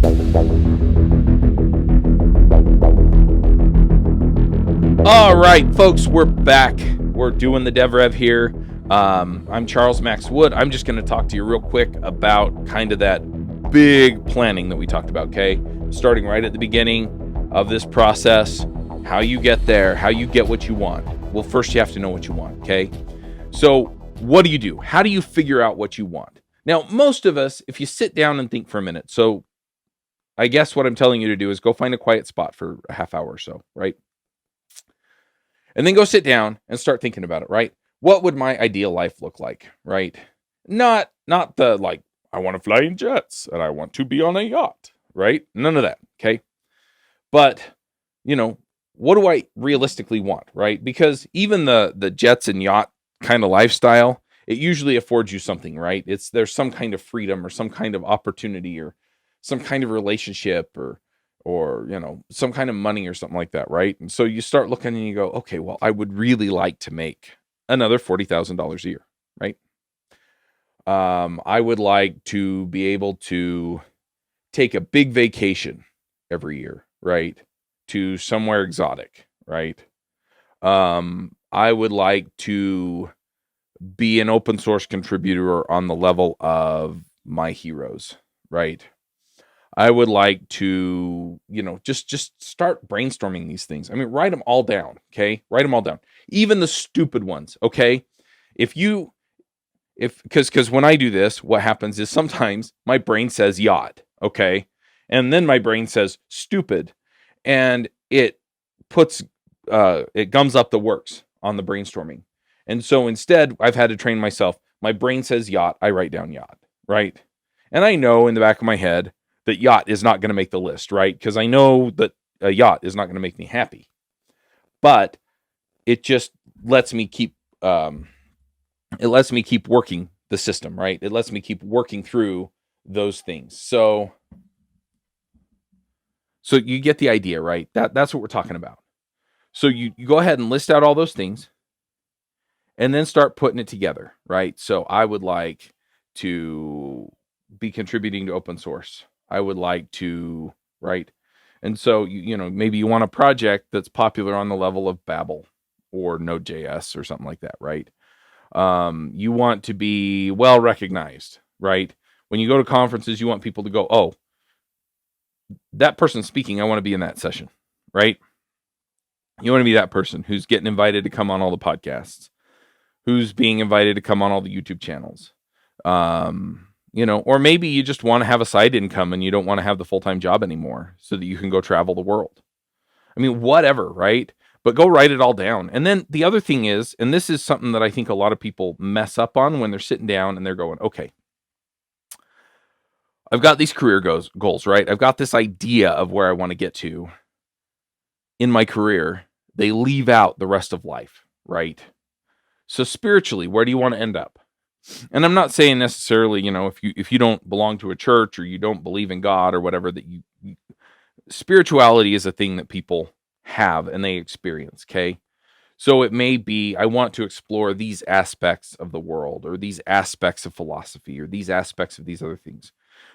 All right, folks, we're back. We're doing the DevRev here. I'm Charles Max Wood. I'm just going to talk to you real quick about kind of that big planning that we talked about, okay? Starting right at the beginning of this process, how you get there, how you get what you want. Well, first you have to know what you want, okay? So what do? How do you figure out what you want? Now, most of us, if you sit down and think for a minute, so I guess what I'm telling you to do is go find a quiet spot for a half hour or so, right? And then go sit down and start thinking about it, right? What would my ideal life look like, right? Not the like, I want to fly in jets and I want to be on a yacht, right? None of that, okay? But, what do I realistically want, right? Because even the jets and yacht kind of lifestyle, it usually affords you something, right? There's some kind of freedom or some kind of opportunity or some kind of relationship or some kind of money or something like that, right? And so you start looking and you go, okay, well, I would really like to make another $40,000 a year, right? I would like to be able to take a big vacation every year, right? To somewhere exotic, right? I would like to be an open source contributor on the level of my heroes, right? I would like to, just start brainstorming these things. I mean, write them all down, okay? Write them all down. Even the stupid ones, okay? Because when I do this, what happens is sometimes my brain says yacht, okay? And then my brain says stupid. And it gums up the works on the brainstorming. And so instead, I've had to train myself. My brain says yacht, I write down yacht, right? And I know in the back of my head that yacht is not going to make the list, right? Because I know that a yacht is not going to make me happy. But it just lets me keep working the system, right? It lets me keep working through those things. So you get the idea, right? That's what we're talking about. So you go ahead and list out all those things and then start putting it together, right? So I would like to be contributing to open source. I would like to, right? And so, maybe you want a project that's popular on the level of Babel or Node.js or something like that, right? You want to be well recognized, right? When you go to conferences, you want people to go, oh, that person's speaking, I want to be in that session, right? You want to be that person who's getting invited to come on all the podcasts, who's being invited to come on all the YouTube channels. Or maybe you just want to have a side income and you don't want to have the full-time job anymore so that you can go travel the world. I mean, whatever, right? But go write it all down. And then the other thing is, and this is something that I think a lot of people mess up on when they're sitting down and they're going, okay, I've got these career goals, right? I've got this idea of where I want to get to in my career. They leave out the rest of life, right? So spiritually, where do you want to end up? And I'm not saying necessarily, if you don't belong to a church or you don't believe in God or whatever, that spirituality is a thing that people have and they experience, okay? So it may be, I want to explore these aspects of the world or these aspects of philosophy or these aspects of these other things.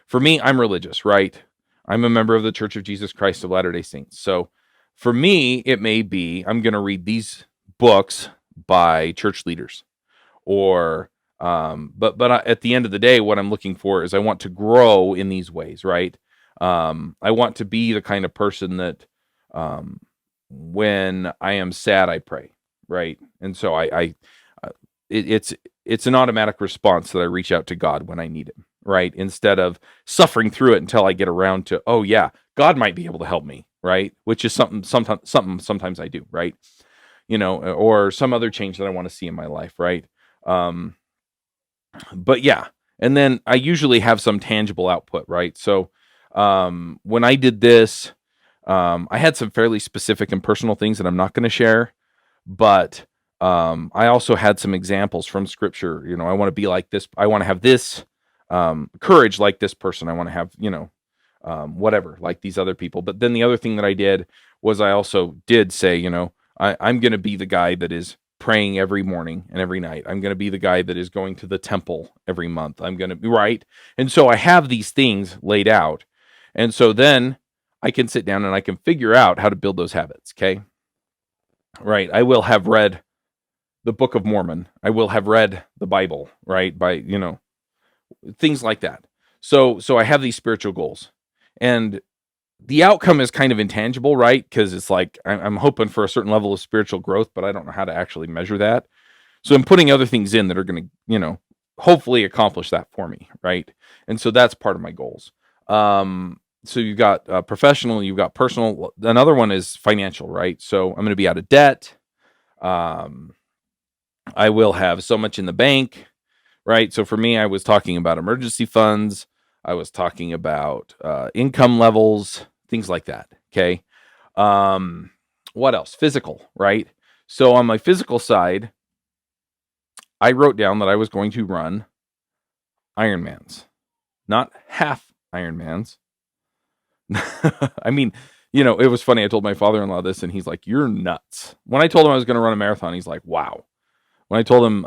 For me, I'm religious, right? I'm a member of the Church of Jesus Christ of Latter-day Saints. So for me, it may be, I'm going to read these books by church leaders or but at the end of the day, what I'm looking for is I want to grow in these ways, right? I want to be the kind of person that when I am sad, I pray, right? And so it's an automatic response that I reach out to God when I need it, right? Instead of suffering through it until I get around to, oh yeah, God might be able to help me, right? Which is sometimes I do, right? Or some other change that I want to see in my life, right? But yeah, and then I usually have some tangible output, right? So when I did this, I had some fairly specific and personal things that I'm not going to share, but I also had some examples from scripture. I want to be like this. I want to have this courage like this person. I want to have, whatever, like these other people. But then the other thing that I did was I also did say, I'm going to be the guy that is praying every morning and every night. I'm going to be the guy that is going to the temple every month. I'm going to be right. And so I have these things laid out. And so then I can sit down and I can figure out how to build those habits. Okay. Right. I will have read the Book of Mormon. I will have read the Bible, right? By, things like that. So I have these spiritual goals, and the outcome is kind of intangible, right? Because it's like I'm hoping for a certain level of spiritual growth, but I don't know how to actually measure that. So I'm putting other things in that are going to, hopefully accomplish that for me, right? And so that's part of my goals. So you've got professional, you've got personal. Another one is financial, right? So I'm going to be out of debt. I will have so much in the bank, right? So for me, I was talking about emergency funds. I was talking about income levels, things like that. Okay. What else? Physical, right? So on my physical side, I wrote down that I was going to run Ironmans, not half Ironmans. I mean, it was funny. I told my father-in-law this, and he's like, "You're nuts." When I told him I was going to run a marathon, he's like, "Wow." When I told him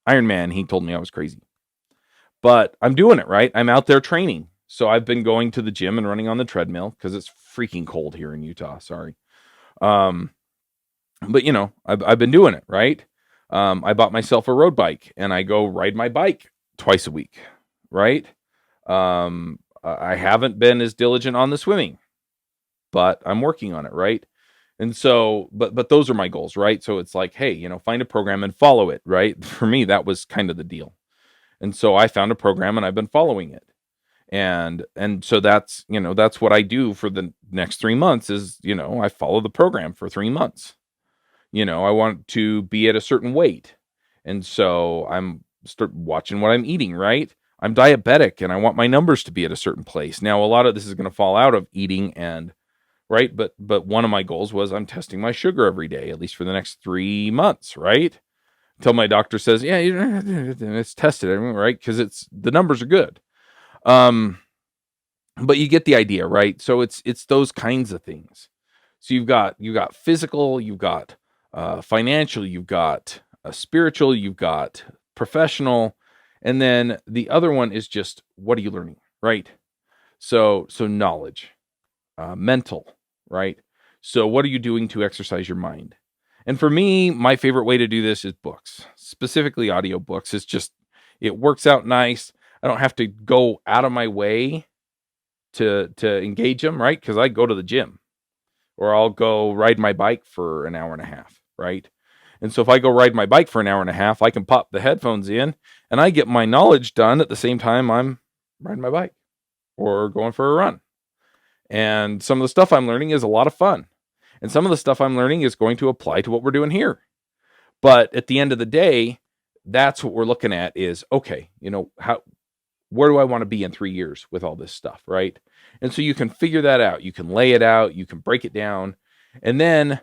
Ironman, he told me I was crazy. But I'm doing it, right? I'm out there training. So I've been going to the gym and running on the treadmill because it's freaking cold here in Utah. Sorry. But I've been doing it, right? I bought myself a road bike and I go ride my bike twice a week, right? I haven't been as diligent on the swimming, but I'm working on it, right? And so, but those are my goals, right? So it's like, hey, find a program and follow it, right? For me, that was kind of the deal. And so I found a program and I've been following it. And so that's what I do for the next 3 months is, I follow the program for 3 months. I want to be at a certain weight. And so I'm start watching what I'm eating, right? I'm diabetic and I want my numbers to be at a certain place. Now, a lot of this is going to fall out of eating and right. But one of my goals was I'm testing my sugar every day, at least for the next 3 months, right? Until my doctor says, yeah, it's tested, right? Because the numbers are good. But you get the idea, right? So it's those kinds of things. So you've got physical, you've got financial, you've got spiritual, you've got professional, and then the other one is just what are you learning, right? So knowledge, mental, right? So what are you doing to exercise your mind? And for me, my favorite way to do this is books, specifically audiobooks. It's just, it works out nice. I don't have to go out of my way to engage them, right? Because I go to the gym or I'll go ride my bike for an hour and a half, right? And so if I go ride my bike for an hour and a half, I can pop the headphones in and I get my knowledge done at the same time I'm riding my bike or going for a run. And some of the stuff I'm learning is a lot of fun. And some of the stuff I'm learning is going to apply to what we're doing here. But at the end of the day, that's what we're looking at is, okay, where do I want to be in 3 years with all this stuff, right? And so you can figure that out. You can lay it out. You can break it down. And then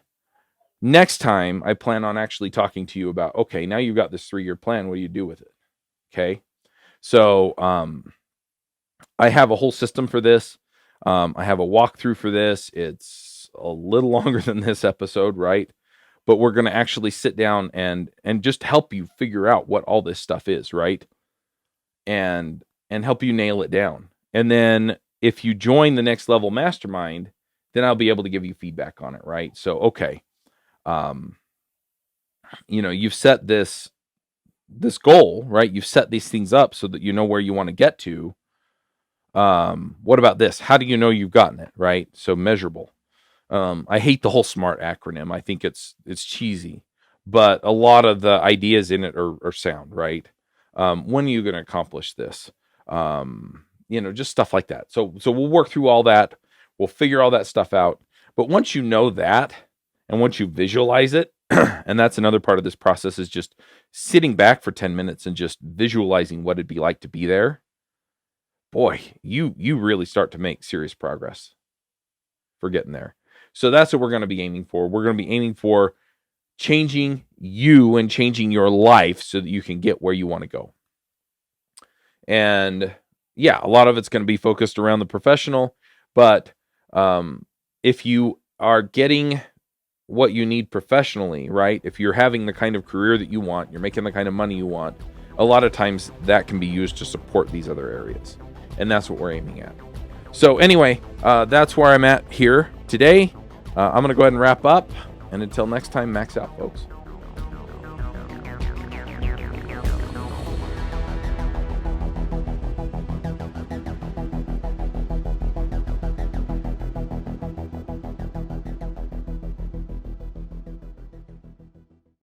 next time I plan on actually talking to you about, okay, now you've got this 3-year plan. What do you do with it? Okay. So I have a whole system for this. I have a walkthrough for this. It's a little longer than this episode, right? But we're going to actually sit down and just help you figure out what all this stuff is, right? And help you nail it down. And then if you join the Next Level Mastermind, then I'll be able to give you feedback on it, right? So, okay, you've set this goal, right? You've set these things up so that you know where you want to get to. What about this? How do you know you've gotten it, right? So measurable. I hate the whole SMART acronym. I think it's cheesy, but a lot of the ideas in it are sound, right? When are you going to accomplish this? Just stuff like that. So we'll work through all that. We'll figure all that stuff out. But once you know that, and once you visualize it, and that's another part of this process is just sitting back for 10 minutes and just visualizing what it'd be like to be there. Boy, you really start to make serious progress for getting there. So that's what we're going to be aiming for. We're going to be aiming for changing you and changing your life so that you can get where you want to go. And yeah, a lot of it's going to be focused around the professional, but if you are getting what you need professionally, right? If you're having the kind of career that you want, you're making the kind of money you want, a lot of times that can be used to support these other areas. And that's what we're aiming at. So anyway, that's where I'm at here today. I'm going to go ahead and wrap up. And until next time, max out, folks.